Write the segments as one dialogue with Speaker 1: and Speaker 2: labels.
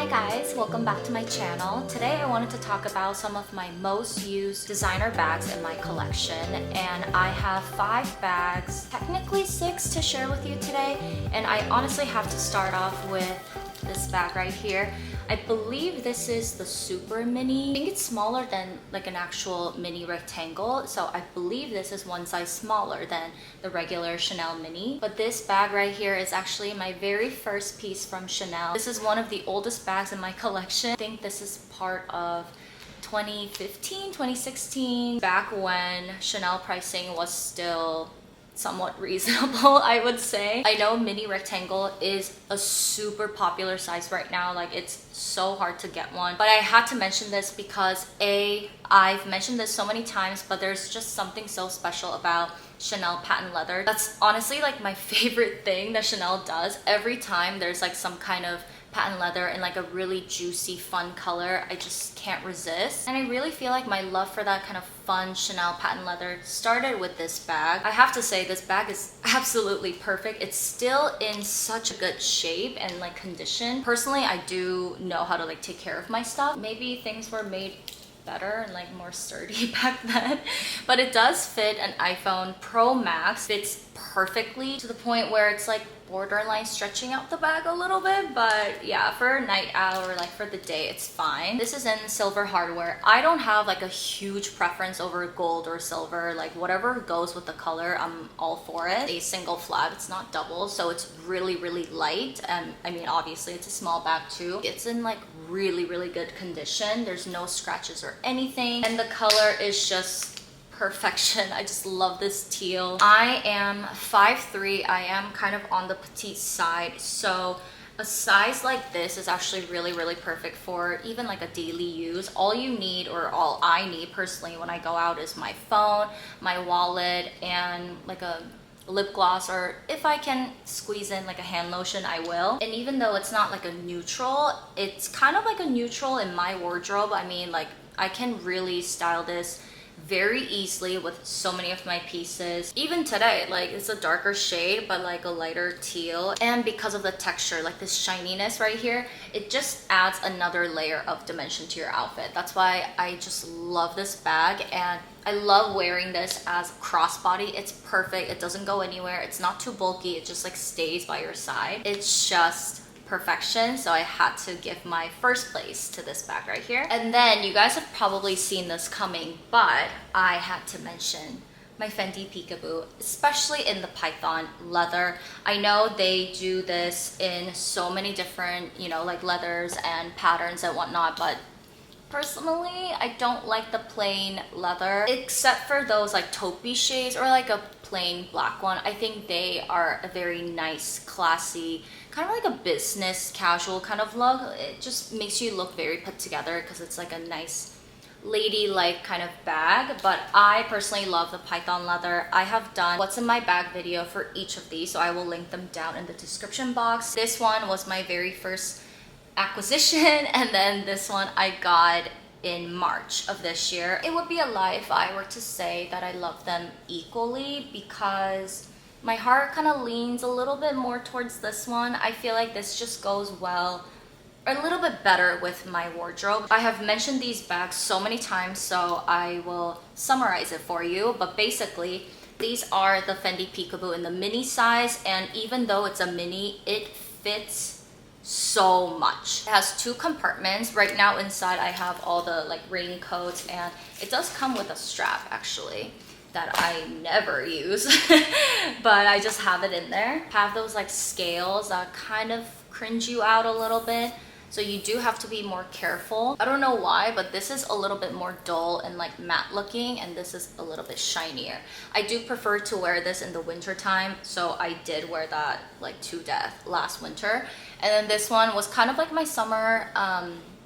Speaker 1: Hi guys, welcome back to my channel. Today I wanted to talk about some of my most used designer bags in my collection, and I have 5 bags, technically 6 to share with you today, and I honestly have to start off with this bag right here. I believe this is the super mini. I think it's smaller than like an actual mini rectangle, so I believe this is one size smaller than the regular Chanel mini. But this bag right here is actually my very first piece from Chanel. This is one of the oldest bags in my collection. I think this is part of 2015, 2016, back when Chanel pricing was still somewhat reasonable, I would say. I know mini rectangle is a super popular size right now, like it's so hard to get one, but I had to mention this because I've mentioned this so many times, but there's just something so special about Chanel patent leather. That's honestly like my favorite thing that Chanel does. Every time there's like some kind of patent leather in like a really juicy, fun color, I just can't resist. And I really feel like my love for that kind of fun Chanel patent leather started with this bag. I have to say this bag is absolutely perfect. It's still in such a good shape and like condition. Personally, I do know how to like take care of my stuff. Maybe things were made better and like more sturdy back then, but it does fit an iPhone Pro Max. Fits perfectly to the point where it's like borderline stretching out the bag a little bit, but yeah, for a night out or like for the day, it's fine. This is in silver hardware. I don't have like a huge preference over gold or silver, like whatever goes with the color, I'm all for it. A single flap, it's not double, so it's really light. I mean, obviously it's a small bag too. It's in like really good condition. There's no scratches or anything, and the color is just perfection. I just love this teal. I am 5'3". I am kind of on the petite side, so a size like this is actually really perfect for even like a daily use. All you need, or all I need personally when I go out, is my phone, my wallet, and like a lip gloss, or if I can squeeze in like a hand lotion, I will. And even though it's not like a neutral, it's kind of like a neutral in my wardrobe. I mean, like I can really style this very easily with so many of my pieces. Even today, like it's a darker shade but like a lighter teal, and because of the texture, like this shininess right here, it just adds another layer of dimension to your outfit. That's why I just love this bag, and I love wearing this as crossbody. It's perfect. It doesn't go anywhere. It's not too bulky. It just like stays by your side. It's just perfection, so I had to give my first place to this bag right here. And then you guys have probably seen this coming, but I had to mention my Fendi Peekaboo, especially in the python leather. I know they do this in so many different, you know, like leathers and patterns and whatnot, but personally, I don't like the plain leather, except for those like taupey shades or like a plain black one. I think they are a very nice, classy, kind of like a business casual kind of look. It just makes you look very put together because it's like a nice ladylike kind of bag. But I personally love the python leather. I have done what's in my bag video for each of these, so I will link them down in the description box. This one was my very first acquisition, and then this one I got in March of this year. It would be a lie if I were to say that I love them equally, because my heart kind of leans a little bit more towards this one. I feel like this just goes well, a little bit better with my wardrobe. I have mentioned these bags so many times, so I will summarize it for you. But basically, these are the Fendi Peekaboo in the mini size, and even though it's a mini, it fits so much. It has 2 compartments. Right now inside I have all the like raincoats, and it does come with a strap actually that I never use but I just have it in there. Have those like scales that kind of cringe you out a little bit, so you do have to be more careful. I don't know why, but this is a little bit more dull and like matte looking, and this is a little bit shinier. I do prefer to wear this in the winter time, so I did wear that like to death last winter. And then this one was kind of like my summer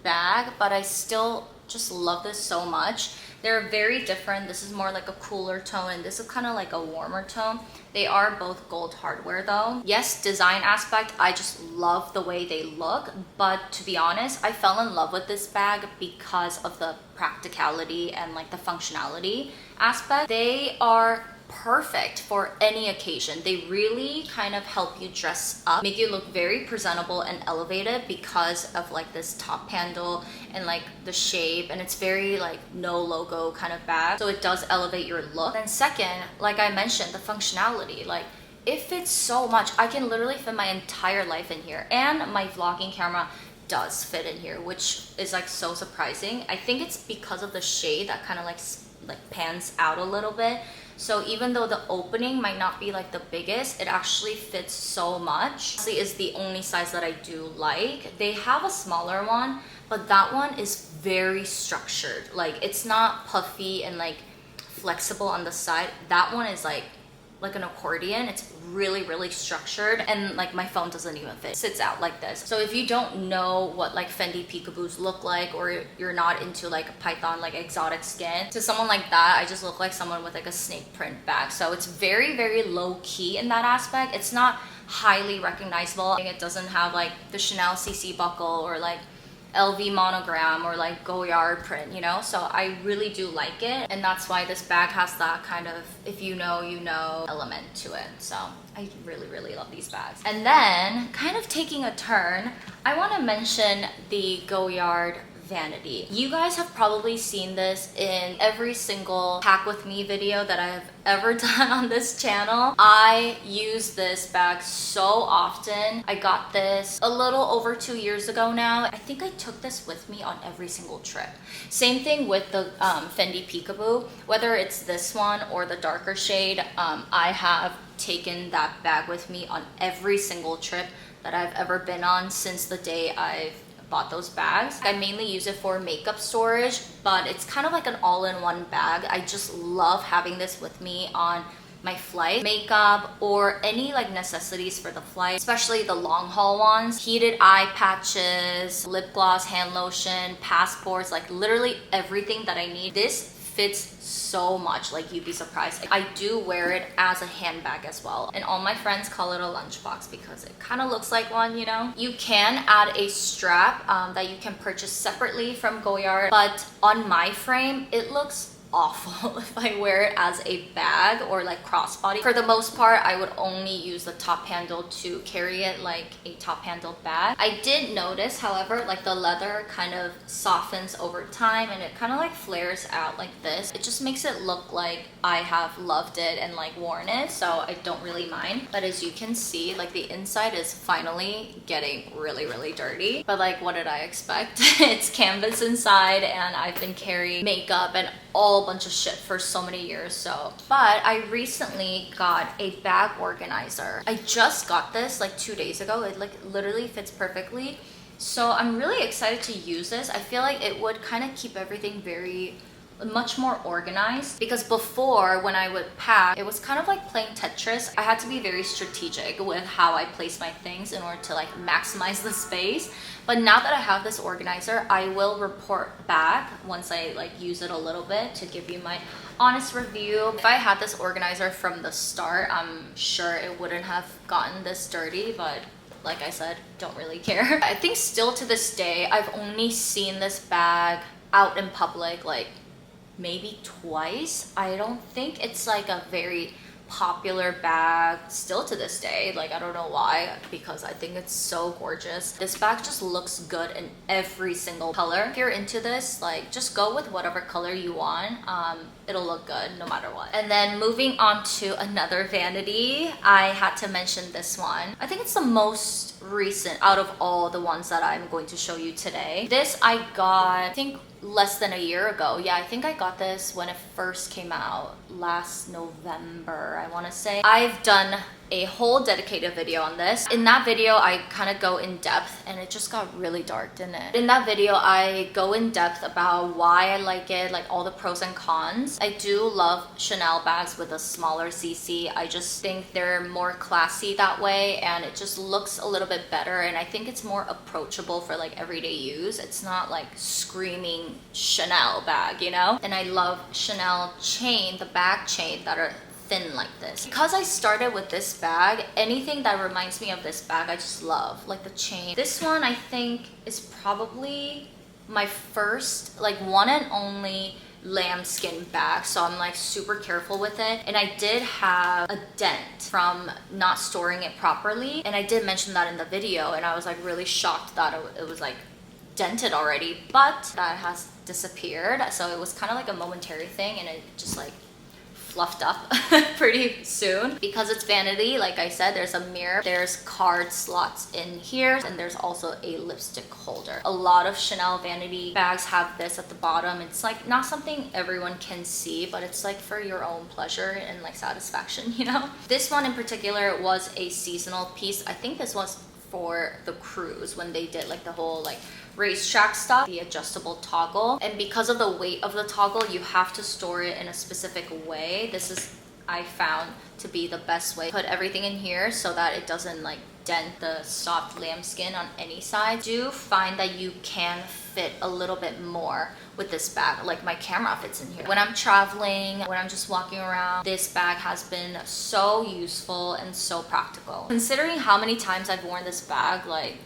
Speaker 1: bag, but I still just love this so much. They're very different. This is more like a cooler tone, and this is kind of like a warmer tone. They are both gold hardware though. Yes, design aspect, I just love the way they look, but to be honest, I fell in love with this bag because of the practicality and like the functionality aspect. They are perfect for any occasion. They really kind of help you dress up, make you look very presentable and elevated because of like this top handle and like the shape, and it's very like no logo kind of bag, so it does elevate your look. And second, like I mentioned, the functionality, like it fits so much. I can literally fit my entire life in here, and my vlogging camera does fit in here, which is like so surprising. I think it's because of the shade that kind of like pans out a little bit. So even though the opening might not be like the biggest, it actually fits so much. Honestly, is the only size that I do like. They have a smaller one, but that one is very structured. Like it's not puffy and like flexible on the side. That one is like an accordion. It's really structured, and like my phone doesn't even fit. It sits out like this. So if you don't know what like Fendi peekaboos look like, or you're not into like python, like exotic skin, to someone like that, I just look like someone with like a snake print bag. So it's very low key in that aspect. It's not highly recognizable. It doesn't have like the Chanel CC buckle or like LV monogram or like Goyard print, you know? So I really do like it, and that's why this bag has that kind of if you know, you know element to it. So I really love these bags. And then kind of taking a turn, I want to mention the Goyard Vanity. You guys have probably seen this in every single pack with me video that I have ever done on this channel. I use this bag so often. I got this a little over 2 years ago now. I think I took this with me on every single trip. Same thing with the Fendi Peekaboo. Whether it's this one or the darker shade, I have taken that bag with me on every single trip that I've ever been on since the day I've bought those bags. I mainly use it for makeup storage, but it's kind of like an all-in-one bag. I just love having this with me on my flight, makeup, or any like necessities for the flight, especially the long haul ones. Heated eye patches, lip gloss, hand lotion, passports, like literally everything that I need. This fits so much, like you'd be surprised. I do wear it as a handbag as well, and all my friends call it a lunchbox because it kind of looks like one, you know? You can add a strap that you can purchase separately from Goyard, but on my frame, it looks awful if I wear it as a bag or like crossbody. For the most part, I would only use the top handle to carry it like a top handle bag. I did notice, however, like the leather kind of softens over time, and it kind of like flares out like this. It just makes it look like I have loved it and like worn it, so I don't really mind. But as you can see, like the inside is finally getting really dirty. But like, what did I expect? It's canvas inside, and I've been carrying makeup and all bunch of shit for so many years. So, but I recently got a bag organizer. I just got this like 2 days ago. It like literally fits perfectly, so I'm really excited to use this. I feel like it would kind of keep everything much more organized, because before when I would pack, it was kind of like playing Tetris. I had to be very strategic with how I place my things in order to like maximize the space. But now that I have this organizer, I will report back once I like use it a little bit to give you my honest review. If I had this organizer from the start, I'm sure it wouldn't have gotten this dirty, but like I said, don't really care. I think still to this day, I've only seen this bag out in public like maybe twice. I don't think it's like a very popular bag still to this day. Like, I don't know why, because I think it's so gorgeous. This bag just looks good in every single color. If you're into this, like, just go with whatever color you want. It'll look good no matter what. And then moving on to another vanity, I had to mention this one. I think it's the most recent out of all the ones that I'm going to show you today. This I got, I think, less than a year ago. Yeah, I think I got this when it first came out last November, I want to say. I've done a whole dedicated video on this. In that video, I kind of go in depth, and it just got really dark, didn't it? In that video, I go in depth about why I like it, like all the pros and cons. I do love Chanel bags with a smaller CC. I just think they're more classy that way, and it just looks a little bit better, and I think it's more approachable for like everyday use. It's not like screaming Chanel bag, you know? And I love Chanel chain, the bag chain that are thin like this. Because I started with this bag, anything that reminds me of this bag I just love, like the chain. This one I think is probably my first, like, one and only lambskin bag, so I'm like super careful with it. And I did have a dent from not storing it properly, and I did mention that in the video, and I was like really shocked that it was like dented already, but that has disappeared. So it was kind of like a momentary thing, and it just like fluffed up pretty soon. Because it's vanity, like I said, there's a mirror, there's card slots in here, and there's also a lipstick holder. A lot of Chanel vanity bags have this at the bottom. It's like not something everyone can see, but it's like for your own pleasure and like satisfaction, you know? This one in particular was a seasonal piece. I think this was for the cruise when they did like the whole like racetrack stuff, the adjustable toggle. And because of the weight of the toggle, you have to store it in a specific way. This is, I found, to be the best way. Put everything in here so that it doesn't like dent the soft lambskin on any side. I do find that you can fit a little bit more with this bag. Like my camera fits in here. When I'm traveling, when I'm just walking around, this bag has been so useful and so practical. Considering how many times I've worn this bag, like,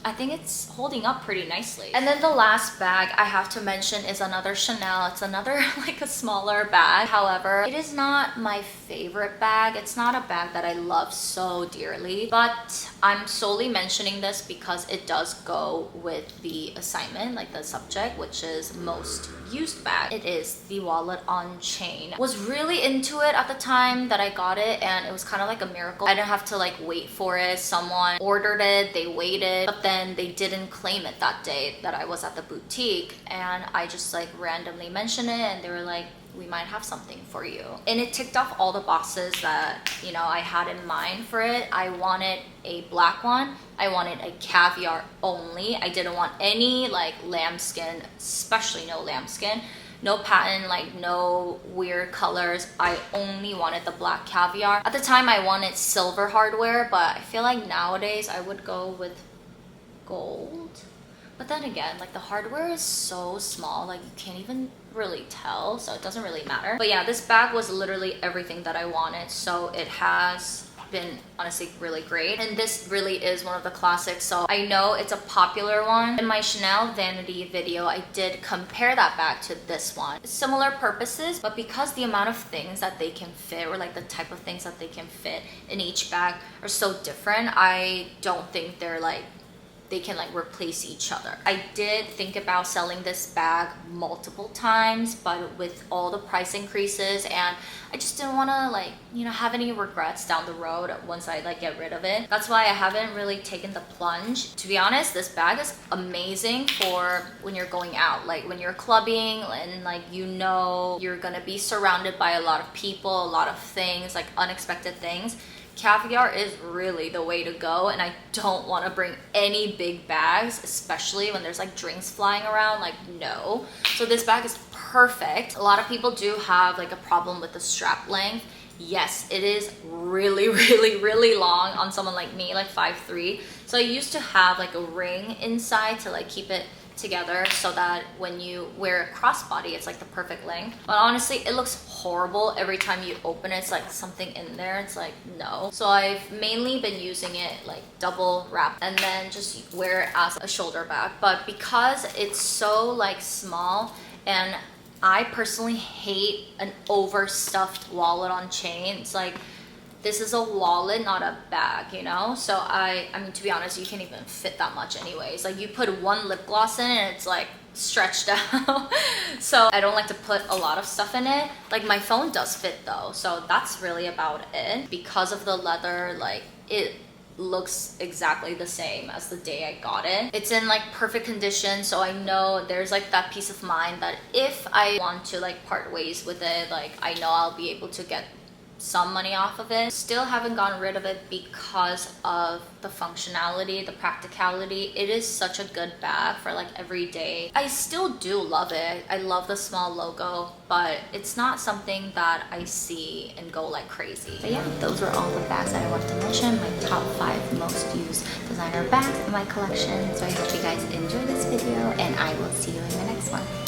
Speaker 1: I think it's holding up pretty nicely. And then the last bag I have to mention is another Chanel. It's another like a smaller bag. However, it is not my favorite bag. It's not a bag that I love so dearly, but I'm solely mentioning this because it does go with the assignment, like the subject, which is most used bag. It is the wallet on chain. Was really into it at the time that I got it, and it was kind of like a miracle. I didn't have to like wait for it. Someone ordered it, they waited, but then they didn't claim it that day that I was at the boutique, and I just like randomly mentioned it, and they were like, we might have something for you. And it ticked off all the boxes that, you know, I had in mind for it. I wanted a black one. I wanted a caviar only. I didn't want any like lambskin, especially no lambskin. No pattern, like no weird colors. I only wanted the black caviar. At the time I wanted silver hardware, but I feel like nowadays I would go with gold. But then again, like the hardware is so small, like you can't even really tell, so it doesn't really matter. But yeah, this bag was literally everything that I wanted, so it has been honestly really great. And this really is one of the classics, so I know it's a popular one. In my Chanel vanity video, I did compare that bag to this one. Similar purposes, but because the amount of things that they can fit, or like the type of things that they can fit in each bag are so different, I don't think they're like they can like replace each other. I did think about selling this bag multiple times, but with all the price increases, and I just didn't want to like, you know, have any regrets down the road once I like get rid of it. That's why I haven't really taken the plunge. To be honest, this bag is amazing for when you're going out, like when you're clubbing and like, you know, you're gonna be surrounded by a lot of people, a lot of things, like unexpected things. Caviar is really the way to go, and I don't want to bring any big bags, especially when there's like drinks flying around, like no. So this bag is perfect. A lot of people do have like a problem with the strap length. Yes, it is really, really long on someone like me, like 5'3". So I used to have like a ring inside to like keep it together so that when you wear a crossbody, it's like the perfect length. But honestly, it looks horrible every time you open it. It's like something in there. It's like, no. So I've mainly been using it like double wrap and then just wear it as a shoulder bag. But because it's so like small, and I personally hate an overstuffed wallet on chain. It's like, this is a wallet, not a bag, you know? So I mean, to be honest, you can't even fit that much anyways. Like you put one lip gloss in and it's like stretched out. So I don't like to put a lot of stuff in it. Like my phone does fit though. So that's really about it. Because of the leather, like it looks exactly the same as the day I got it. It's in like perfect condition, so I know there's like that peace of mind that if I want to like part ways with it, like I know I'll be able to get some money off of it. Still haven't gotten rid of it because of the functionality, the practicality. It is such a good bag for like every day. I still do love it. I love the small logo, but it's not something that I see and go like crazy. But yeah, those were all the bags that I wanted to mention, my top 5 most used designer bags in my collection. So I hope you guys enjoyed this video, and I will see you in the next one.